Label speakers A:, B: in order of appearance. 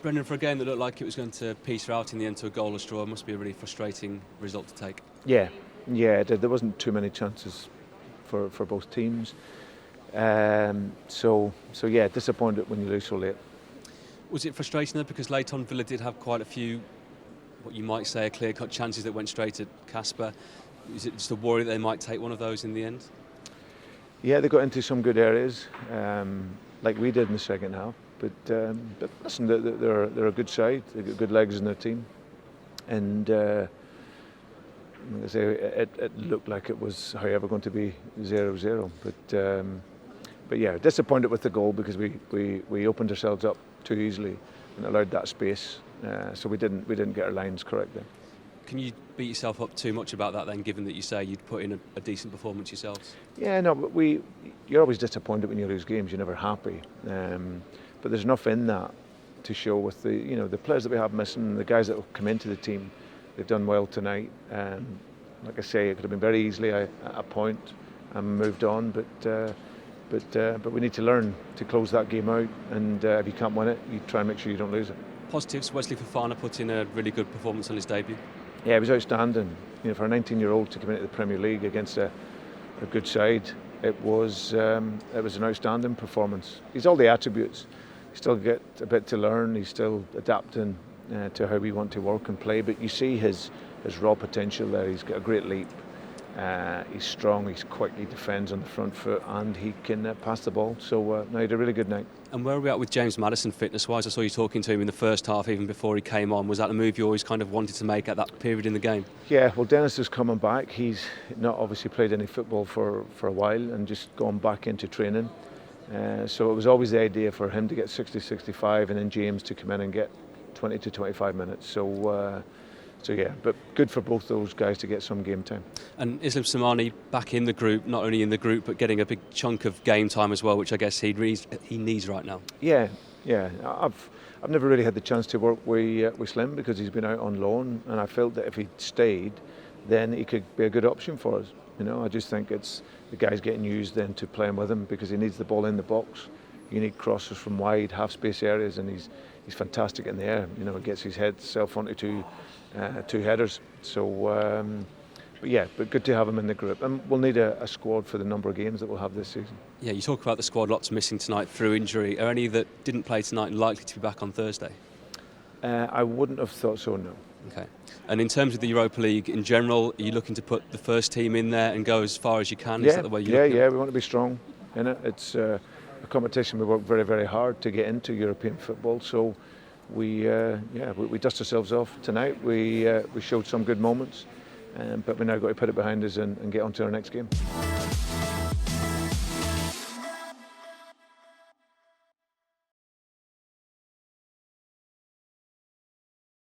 A: Brendan, for a game that looked like it was going to peter out in the end to a goalless draw, it must be a really frustrating result to take.
B: Yeah, there wasn't too many chances for both teams. So yeah, disappointed when you lose so late.
A: Was it frustrating though, because late on Villa did have quite a few, what you might say, clear-cut chances that went straight at Kasper? Is it just a worry that they might take one of those in the end?
B: Yeah, they got into some good areas, like we did in the second half. But listen, they're a good side. They've got good legs in their team, and like I say, it looked like it was, however, going to be 0-0. But yeah, disappointed with the goal because we opened ourselves up too easily and allowed that space. So we didn't get our lines correct there.
A: Can you beat yourself up too much about that then, given that you say you'd put in a decent performance yourselves?
B: Yeah, no, but you're always disappointed when you lose games. You're never happy. But there's enough in that to show with the players that we have missing, the guys that have come into the team. They've done well tonight. Like I say, it could have been very easily a point and moved on. But we need to learn to close that game out. And if you can't win it, you try and make sure you don't lose it.
A: Positives. Wesley Fofana put in a really good performance on his debut.
B: Yeah, it was outstanding. For a 19-year-old to come into the Premier League against a good side, it was an outstanding performance. He's all the attributes. He still got a bit to learn. He's still adapting to how we want to work and play. But you see his raw potential there. He's got a great leap. He's strong. He's quick. He defends on the front foot, and he can pass the ball. So no, he had a really good night.
A: And where are we at with James Maddison fitness-wise? I saw you talking to him in the first half, even before he came on. Was that a move you always kind of wanted to make at that period in the game? Yeah,
B: well, Dennis is coming back. He's not obviously played any football for a while and just gone back into training. So it was always the idea for him to get 60-65 and then James to come in and get 20 to 25 minutes. So yeah, but good for both those guys to get some game time.
A: And Islam Samani back in the group, not only in the group, but getting a big chunk of game time as well, which I guess he needs right now.
B: Yeah. I've never really had the chance to work with Slim because he's been out on loan, and I felt that if he'd stayed, then he could be a good option for us. I just think it's the guy's getting used then to playing with him because he needs the ball in the box. You need crosses from wide, half space areas, and he's fantastic in the air. He gets his head self onto two headers. So, but good to have him in the group. And we'll need a squad for the number of games that we'll have this season.
A: Yeah, you talk about the squad, lots missing tonight through injury. Are any that didn't play tonight likely to be back on Thursday?
B: I wouldn't have thought so, no.
A: Okay. And in terms of the Europa League in general, are you looking to put the first team in there and go as far as you can? Is that the way you look at it?
B: Yeah, we want to be strong in it. It's a competition we work very, very hard to get into European football. So we dust ourselves off tonight. We showed some good moments, but we now got to put it behind us and get on to our next game.